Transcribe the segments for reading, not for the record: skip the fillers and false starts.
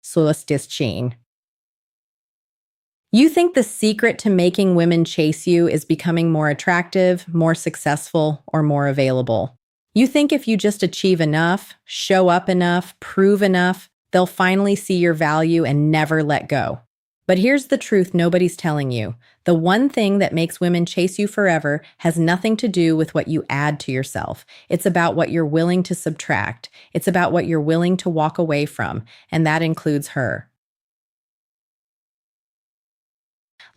chain. You think the secret to making women chase you is becoming more attractive, more successful, or more available. You think if you just achieve enough, show up enough, prove enough, they'll finally see your value and never let go. But here's the truth nobody's telling you. The one thing that makes women chase you forever has nothing to do with what you add to yourself. It's about what you're willing to subtract. It's about what you're willing to walk away from, and that includes her.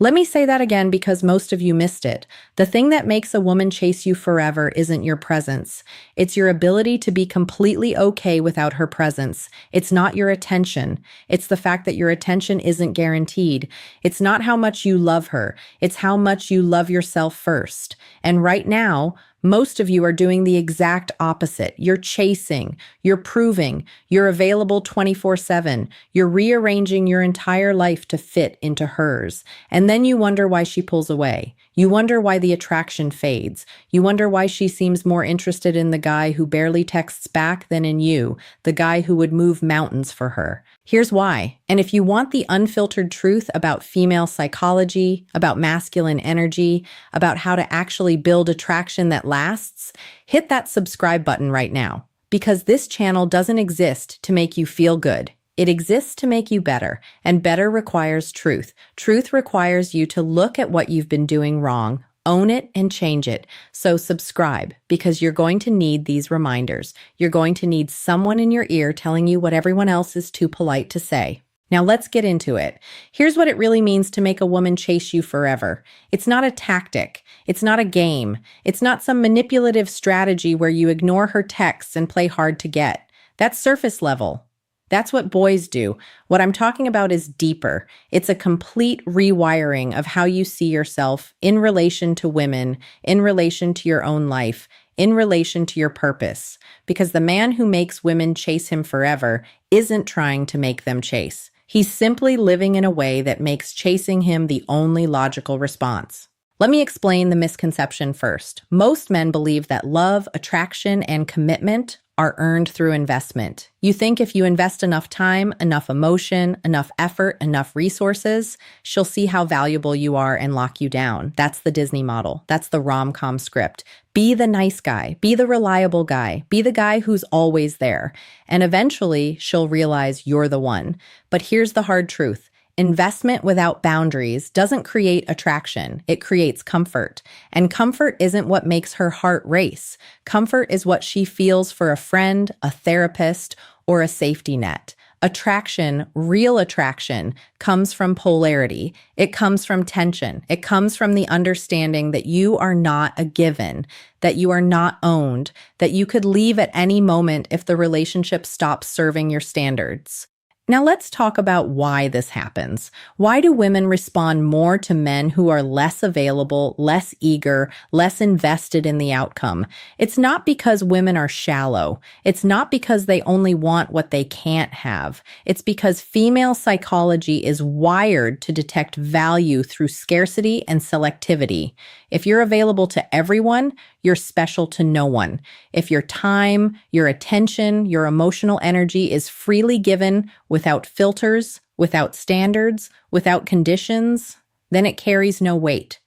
Let me say that again because most of you missed it. The thing that makes a woman chase you forever isn't your presence. It's your ability to be completely okay without her presence. It's not your attention. It's the fact that your attention isn't guaranteed. It's not how much you love her. It's how much you love yourself first. And right now, most of you are doing the exact opposite. You're chasing, you're proving, you're available 24/7. You're rearranging your entire life to fit into hers. And then you wonder why she pulls away. You wonder why the attraction fades. You wonder why she seems more interested in the guy who barely texts back than in you, the guy who would move mountains for her. Here's why. And if you want the unfiltered truth about female psychology, about masculine energy, about how to actually build attraction that lasts, hit that subscribe button right now. Because this channel doesn't exist to make you feel good. It exists to make you better, and better requires truth. Truth requires you to look at what you've been doing wrong, own it, and change it. So subscribe, because you're going to need these reminders. You're going to need someone in your ear telling you what everyone else is too polite to say. Now let's get into it. Here's what it really means to make a woman chase you forever. It's not a tactic. It's not a game. It's not some manipulative strategy where you ignore her texts and play hard to get. That's surface level. That's what boys do. What I'm talking about is deeper. It's a complete rewiring of how you see yourself in relation to women, in relation to your own life, in relation to your purpose. Because the man who makes women chase him forever isn't trying to make them chase. He's simply living in a way that makes chasing him the only logical response. Let me explain the misconception first. Most men believe that love, attraction, and commitment are earned through investment. You think if you invest enough time, enough emotion, enough effort, enough resources, she'll see how valuable you are and lock you down. That's the Disney model. That's the rom-com script. Be the nice guy. Be the reliable guy. Be the guy who's always there. And eventually, she'll realize you're the one. But here's the hard truth. Investment without boundaries doesn't create attraction. It creates comfort. And comfort isn't what makes her heart race. Comfort is what she feels for a friend, a therapist, or a safety net. Attraction, real attraction, comes from polarity. It comes from tension. It comes from the understanding that you are not a given, that you are not owned, that you could leave at any moment if the relationship stops serving your standards. Now let's talk about why this happens. Why do women respond more to men who are less available, less eager, less invested in the outcome? It's not because women are shallow. It's not because they only want what they can't have. It's because female psychology is wired to detect value through scarcity and selectivity. If you're available to everyone, you're special to no one. If your time, your attention, your emotional energy is freely given without filters, without standards, without conditions, then it carries no weight.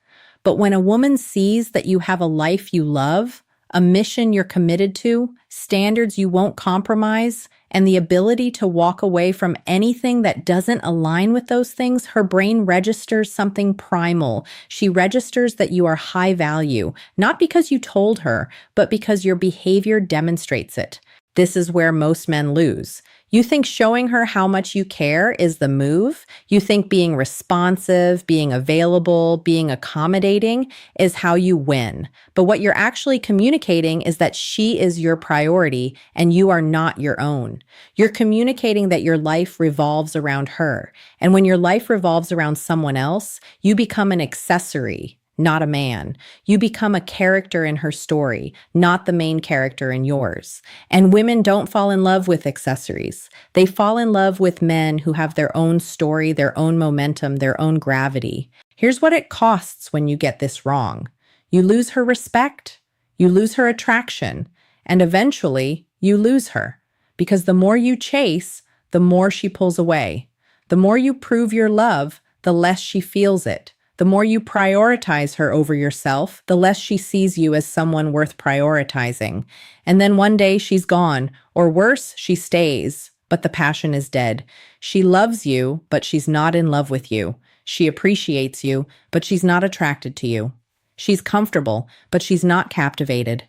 But when a woman sees that you have a life you love, a mission you're committed to, standards you won't compromise, and the ability to walk away from anything that doesn't align with those things, her brain registers something primal. She registers that you are high value, not because you told her, but because your behavior demonstrates it. This is where most men lose. You think showing her how much you care is the move. You think being responsive, being available, being accommodating is how you win. But what you're actually communicating is that she is your priority and you are not your own. You're communicating that your life revolves around her. And when your life revolves around someone else, you become an accessory, not a man. You become a character in her story, not the main character in yours. And women don't fall in love with accessories. They fall in love with men who have their own story, their own momentum, their own gravity. Here's what it costs when you get this wrong. You lose her respect, you lose her attraction, and eventually you lose her. Because the more you chase, the more she pulls away. The more you prove your love, the less she feels it. The more you prioritize her over yourself, the less she sees you as someone worth prioritizing. And then one day she's gone, or worse, she stays, but the passion is dead. She loves you, but she's not in love with you. She appreciates you, but she's not attracted to you. She's comfortable, but she's not captivated.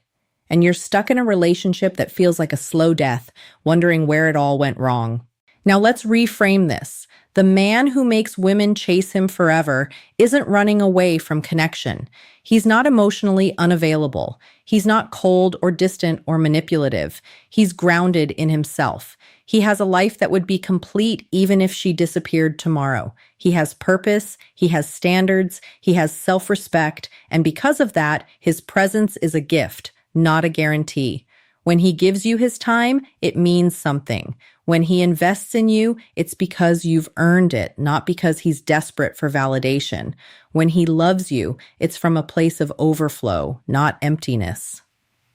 And you're stuck in a relationship that feels like a slow death, wondering where it all went wrong. Now let's reframe this. The man who makes women chase him forever isn't running away from connection. He's not emotionally unavailable. He's not cold or distant or manipulative. He's grounded in himself. He has a life that would be complete even if she disappeared tomorrow. He has purpose, he has standards, he has self-respect, and because of that, his presence is a gift, not a guarantee. When he gives you his time, it means something. When he invests in you, it's because you've earned it, not because he's desperate for validation. When he loves you, it's from a place of overflow, not emptiness.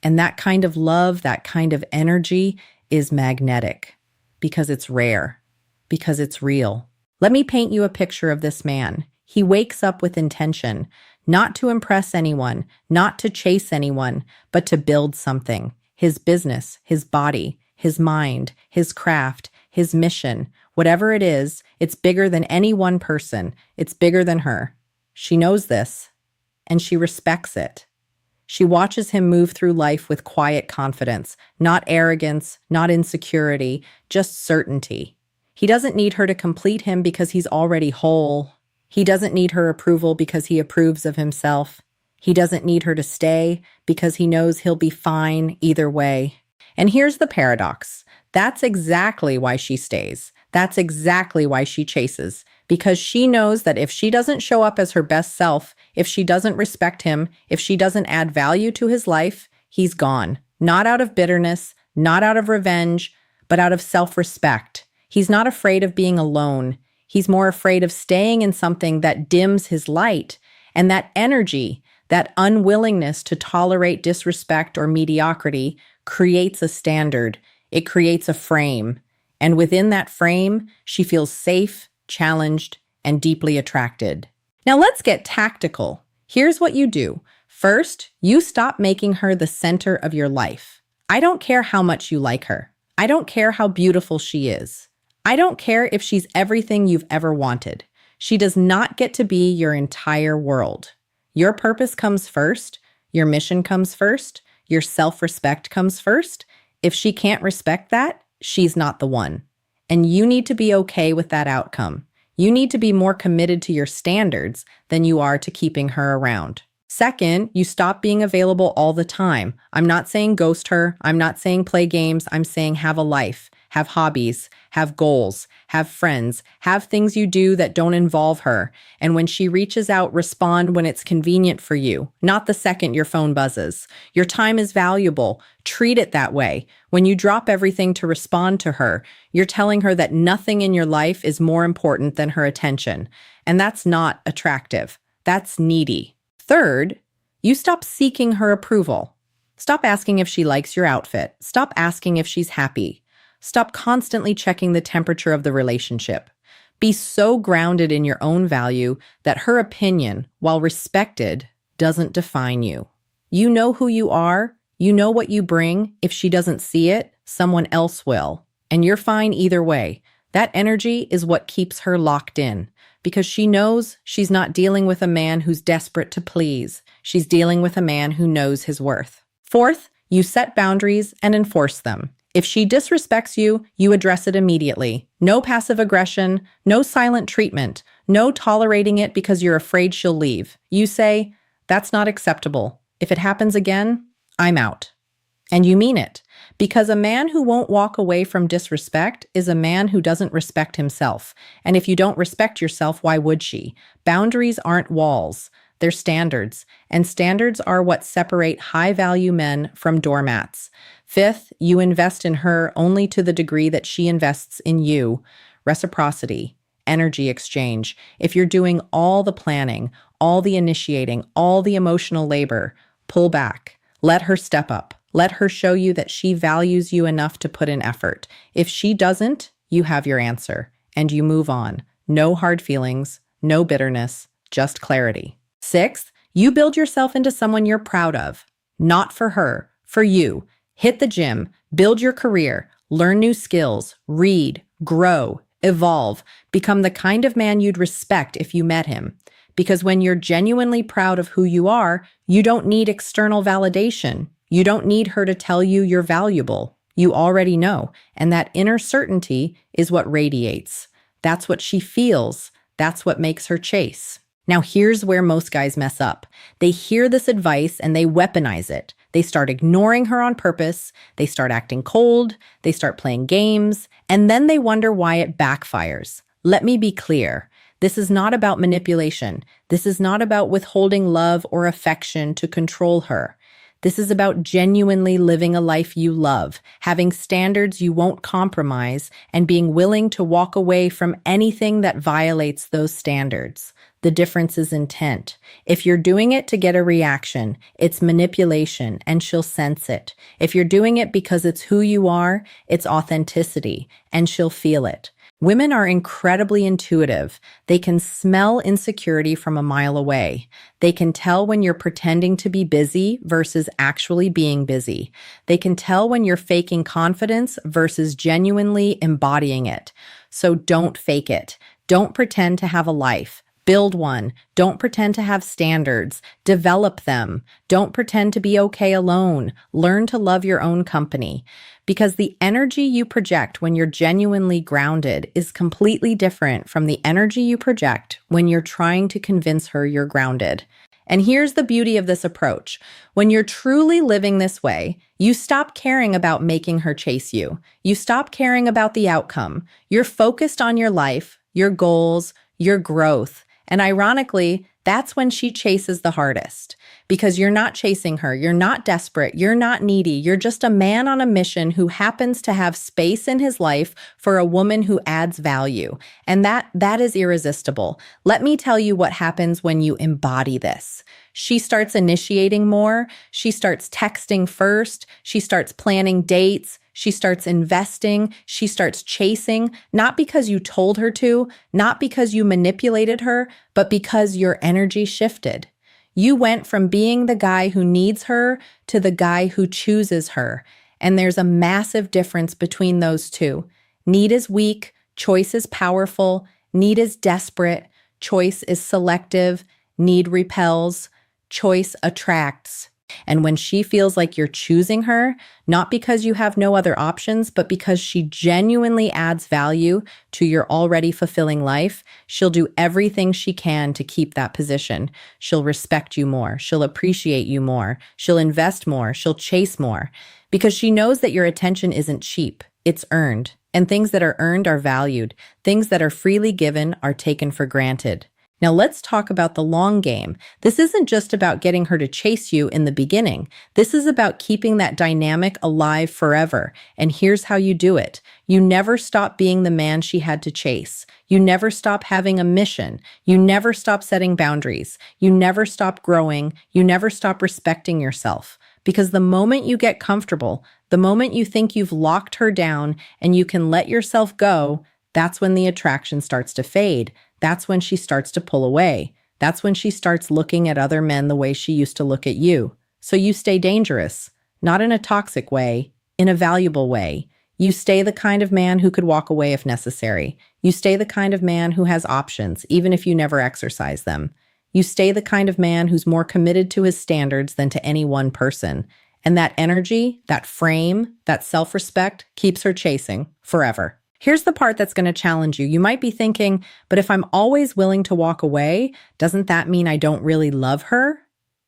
And that kind of love, that kind of energy is magnetic because it's rare, because it's real. Let me paint you a picture of this man. He wakes up with intention, not to impress anyone, not to chase anyone, but to build something. His business, his body, his mind, his craft, his mission, whatever it is, it's bigger than any one person. It's bigger than her. She knows this, and she respects it. She watches him move through life with quiet confidence, not arrogance, not insecurity, just certainty. He doesn't need her to complete him because he's already whole. He doesn't need her approval because he approves of himself. He doesn't need her to stay because he knows he'll be fine either way. And here's the paradox. That's exactly why she stays. That's exactly why she chases. Because she knows that if she doesn't show up as her best self, if she doesn't respect him, if she doesn't add value to his life, he's gone. Not out of bitterness, not out of revenge, but out of self-respect. He's not afraid of being alone. He's more afraid of staying in something that dims his light. And that energy, that unwillingness to tolerate disrespect or mediocrity, creates a standard. It creates a frame. And within that frame, she feels safe, challenged, and deeply attracted. Now let's get tactical. Here's what you do. First, you stop making her the center of your life. I don't care how much you like her. I don't care how beautiful she is. I don't care if she's everything you've ever wanted. She does not get to be your entire world. Your purpose comes first. Your mission comes first. Your self-respect comes first. If she can't respect that, she's not the one. And you need to be okay with that outcome. You need to be more committed to your standards than you are to keeping her around. Second, you stop being available all the time. I'm not saying ghost her. I'm not saying play games. I'm saying have a life, have hobbies, have goals, have friends, have things you do that don't involve her. And when she reaches out, respond when it's convenient for you, not the second your phone buzzes. Your time is valuable. Treat it that way. When you drop everything to respond to her, you're telling her that nothing in your life is more important than her attention. And that's not attractive. That's needy. Third, you stop seeking her approval. Stop asking if she likes your outfit. Stop asking if she's happy. Stop constantly checking the temperature of the relationship. Be so grounded in your own value that her opinion, while respected, doesn't define you. You know who you are. You know what you bring. If she doesn't see it, someone else will. And you're fine either way. That energy is what keeps her locked in. Because she knows she's not dealing with a man who's desperate to please. She's dealing with a man who knows his worth. Fourth, you set boundaries and enforce them. If she disrespects you, you address it immediately. No passive aggression, no silent treatment, no tolerating it because you're afraid she'll leave. You say, that's not acceptable. If it happens again, I'm out. And you mean it. Because a man who won't walk away from disrespect is a man who doesn't respect himself. And if you don't respect yourself, why would she? Boundaries aren't walls. They're standards. And standards are what separate high-value men from doormats. Fifth, you invest in her only to the degree that she invests in you. Reciprocity, energy exchange. If you're doing all the planning, all the initiating, all the emotional labor, pull back. Let her step up. Let her show you that she values you enough to put in effort. If she doesn't, you have your answer, and you move on. No hard feelings, no bitterness, just clarity. Sixth, you build yourself into someone you're proud of. Not for her, for you. Hit the gym, build your career, learn new skills, read, grow, evolve, become the kind of man you'd respect if you met him. Because when you're genuinely proud of who you are, you don't need external validation. You don't need her to tell you you're valuable. You already know, and that inner certainty is what radiates. That's what she feels. That's what makes her chase. Now, here's where most guys mess up. They hear this advice and they weaponize it. They start ignoring her on purpose. They start acting cold. They start playing games. And then they wonder why it backfires. Let me be clear. This is not about manipulation. This is not about withholding love or affection to control her. This is about genuinely living a life you love, having standards you won't compromise, and being willing to walk away from anything that violates those standards. The difference is intent. If you're doing it to get a reaction, it's manipulation, and she'll sense it. If you're doing it because it's who you are, it's authenticity, and she'll feel it. Women are incredibly intuitive. They can smell insecurity from a mile away. They can tell when you're pretending to be busy versus actually being busy. They can tell when you're faking confidence versus genuinely embodying it. So don't fake it. Don't pretend to have a life. Build one. Don't pretend to have standards. Develop them. Don't pretend to be okay alone. Learn to love your own company. Because the energy you project when you're genuinely grounded is completely different from the energy you project when you're trying to convince her you're grounded. And here's the beauty of this approach. When you're truly living this way, you stop caring about making her chase you. You stop caring about the outcome. You're focused on your life, your goals, your growth. And ironically, that's when she chases the hardest. Because you're not chasing her, you're not desperate, you're not needy, you're just a man on a mission who happens to have space in his life for a woman who adds value. And that is irresistible. Let me tell you what happens when you embody this. She starts initiating more, she starts texting first, she starts planning dates, she starts investing, she starts chasing, not because you told her to, not because you manipulated her, but because your energy shifted. You went from being the guy who needs her to the guy who chooses her. And there's a massive difference between those two. Need is weak, choice is powerful, need is desperate, choice is selective, need repels, choice attracts. And when she feels like you're choosing her, not because you have no other options, but because she genuinely adds value to your already fulfilling life, she'll do everything she can to keep that position. She'll respect you more. She'll appreciate you more. She'll invest more. She'll chase more. Because she knows that your attention isn't cheap. It's earned. And things that are earned are valued. Things that are freely given are taken for granted. Now let's talk about the long game. This isn't just about getting her to chase you in the beginning. This is about keeping that dynamic alive forever. And here's how you do it. You never stop being the man she had to chase. You never stop having a mission. You never stop setting boundaries. You never stop growing. You never stop respecting yourself. Because the moment you get comfortable, the moment you think you've locked her down and you can let yourself go, that's when the attraction starts to fade. That's when she starts to pull away. That's when she starts looking at other men the way she used to look at you. So you stay dangerous, not in a toxic way, in a valuable way. You stay the kind of man who could walk away if necessary. You stay the kind of man who has options, even if you never exercise them. You stay the kind of man who's more committed to his standards than to any one person. And that energy, that frame, that self-respect keeps her chasing forever. Here's the part that's going to challenge you. You might be thinking, but if I'm always willing to walk away, doesn't that mean I don't really love her?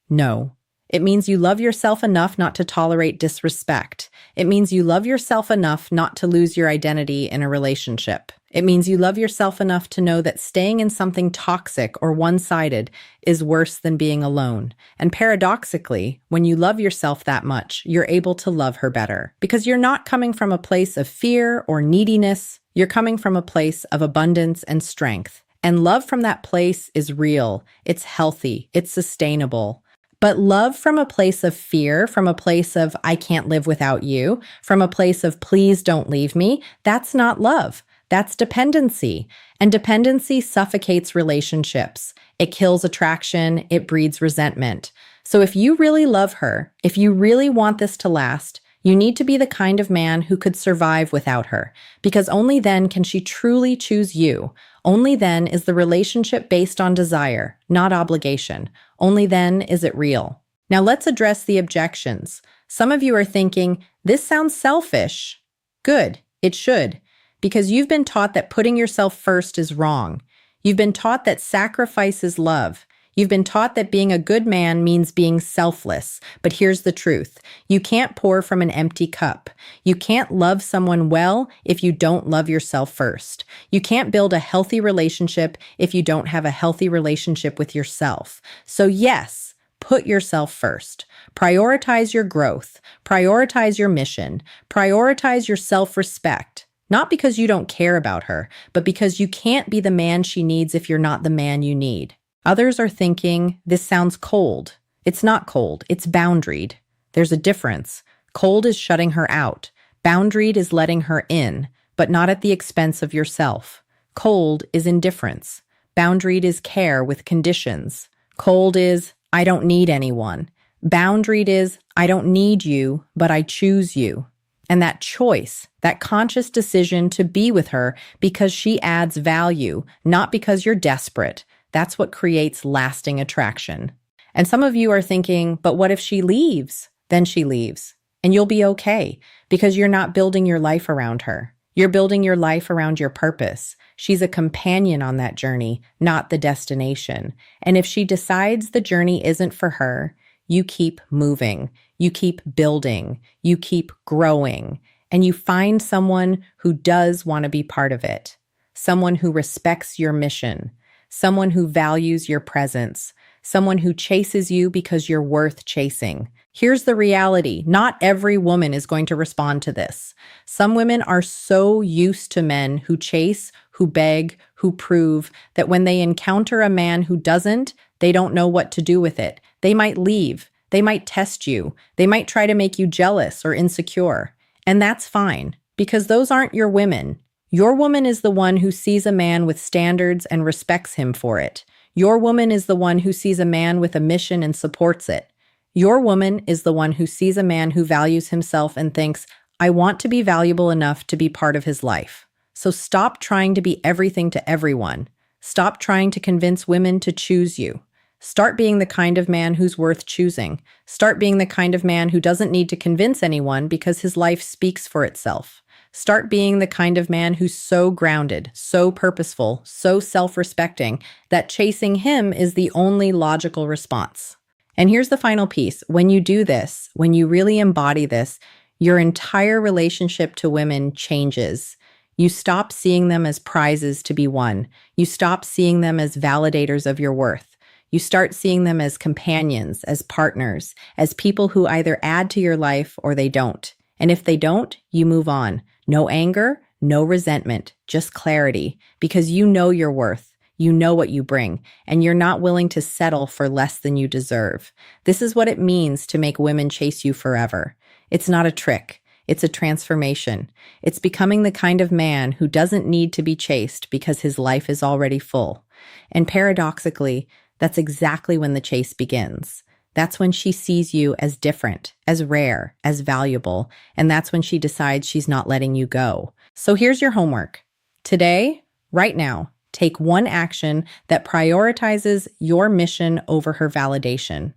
No. It means you love yourself enough not to tolerate disrespect. It means you love yourself enough not to lose your identity in a relationship. It means you love yourself enough to know that staying in something toxic or one-sided is worse than being alone. And paradoxically, when you love yourself that much, you're able to love her better. Because you're not coming from a place of fear or neediness. You're coming from a place of abundance and strength. And love from that place is real. It's healthy. It's sustainable. But love from a place of fear, from a place of I can't live without you, from a place of please don't leave me, that's not love. That's dependency. And dependency suffocates relationships. It kills attraction, it breeds resentment. So if you really love her, if you really want this to last, you need to be the kind of man who could survive without her, because only then can she truly choose you. Only then is the relationship based on desire, not obligation. Only then is it real. Now let's address the objections. Some of you are thinking, this sounds selfish. Good, it should, because you've been taught that putting yourself first is wrong. You've been taught that sacrifice is love. You've been taught that being a good man means being selfless. But here's the truth. You can't pour from an empty cup. You can't love someone well if you don't love yourself first. You can't build a healthy relationship if you don't have a healthy relationship with yourself. So yes, put yourself first. Prioritize your growth. Prioritize your mission. Prioritize your self-respect. Not because you don't care about her, but because you can't be the man she needs if you're not the man you need. Others are thinking, this sounds cold. It's not cold, it's boundaried. There's a difference. Cold is shutting her out. Boundaried is letting her in, but not at the expense of yourself. Cold is indifference. Boundaried is care with conditions. Cold is, I don't need anyone. Boundaried is, I don't need you, but I choose you. And that choice, that conscious decision to be with her because she adds value, not because you're desperate, that's what creates lasting attraction. And some of you are thinking, but what if she leaves? Then she leaves. And you'll be okay because you're not building your life around her. You're building your life around your purpose. She's a companion on that journey, not the destination. And if she decides the journey isn't for her, you keep moving, you keep building, you keep growing, and you find someone who does want to be part of it, someone who respects your mission, someone who values your presence, someone who chases you because you're worth chasing. Here's the reality. Not every woman is going to respond to this. Some women are so used to men who chase, who beg, who prove that when they encounter a man who doesn't, they don't know what to do with it. They might leave. They might test you. They might try to make you jealous or insecure. And that's fine, because those aren't your women. Your woman is the one who sees a man with standards and respects him for it. Your woman is the one who sees a man with a mission and supports it. Your woman is the one who sees a man who values himself and thinks, I want to be valuable enough to be part of his life. So stop trying to be everything to everyone. Stop trying to convince women to choose you. Start being the kind of man who's worth choosing. Start being the kind of man who doesn't need to convince anyone because his life speaks for itself. Start being the kind of man who's so grounded, so purposeful, so self-respecting that chasing him is the only logical response. And here's the final piece. When you do this, when you really embody this, your entire relationship to women changes. You stop seeing them as prizes to be won. You stop seeing them as validators of your worth. You start seeing them as companions, as partners, as people who either add to your life or they don't. And if they don't, you move on. No anger, no resentment, just clarity, because you know your worth, you know what you bring, and you're not willing to settle for less than you deserve. This is what it means to make women chase you forever. It's not a trick. It's a transformation. It's becoming the kind of man who doesn't need to be chased because his life is already full. And paradoxically, that's exactly when the chase begins. That's when she sees you as different, as rare, as valuable, and that's when she decides she's not letting you go. So here's your homework. Today, right now, take one action that prioritizes your mission over her validation.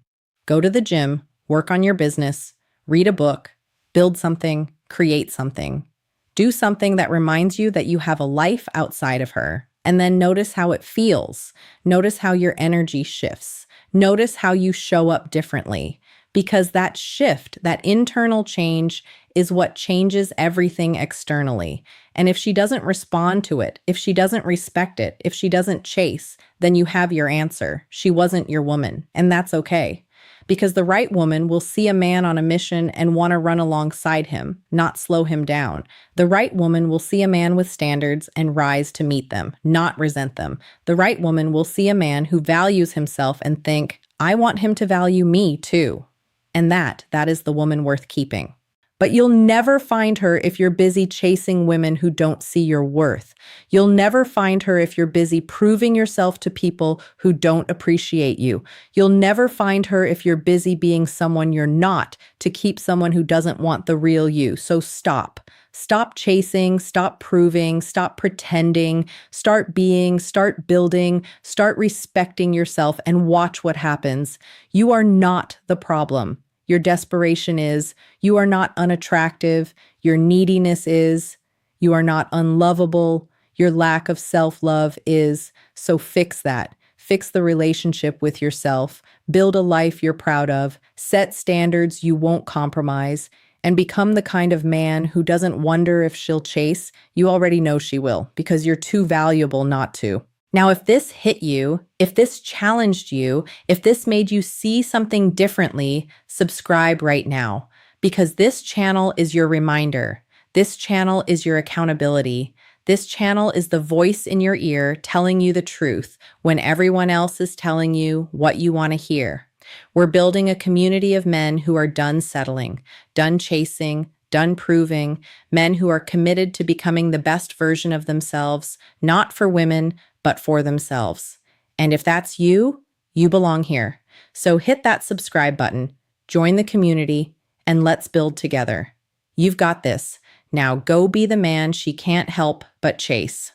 Go to the gym, work on your business, read a book, build something, create something. Do something that reminds you that you have a life outside of her, and then notice how it feels. Notice how your energy shifts. Notice how you show up differently, because that shift, that internal change, is what changes everything externally. And if she doesn't respond to it, if she doesn't respect it, if she doesn't chase, then you have your answer. She wasn't your woman, and that's okay. Because the right woman will see a man on a mission and want to run alongside him, not slow him down. The right woman will see a man with standards and rise to meet them, not resent them. The right woman will see a man who values himself and think, I want him to value me too. And that is the woman worth keeping. But you'll never find her if you're busy chasing women who don't see your worth. You'll never find her if you're busy proving yourself to people who don't appreciate you. You'll never find her if you're busy being someone you're not to keep someone who doesn't want the real you. So stop. Stop chasing, stop proving, stop pretending, start being, start building, start respecting yourself, and watch what happens. You are not the problem. Your desperation is. You are not unattractive. Your neediness is. You are not unlovable. Your lack of self-love is. So fix that. Fix the relationship with yourself. Build a life you're proud of. Set standards you won't compromise. And become the kind of man who doesn't wonder if she'll chase. You already know she will, because you're too valuable not to. Now, if this hit you, if this challenged you, if this made you see something differently, subscribe right now, because this channel is your reminder. This channel is your accountability. This channel is the voice in your ear telling you the truth when everyone else is telling you what you want to hear. We're building a community of men who are done settling, done chasing, done proving, men who are committed to becoming the best version of themselves, not for women, but for themselves. And if that's you, you belong here. So hit that subscribe button, join the community, and let's build together. You've got this. Now go be the man she can't help but chase.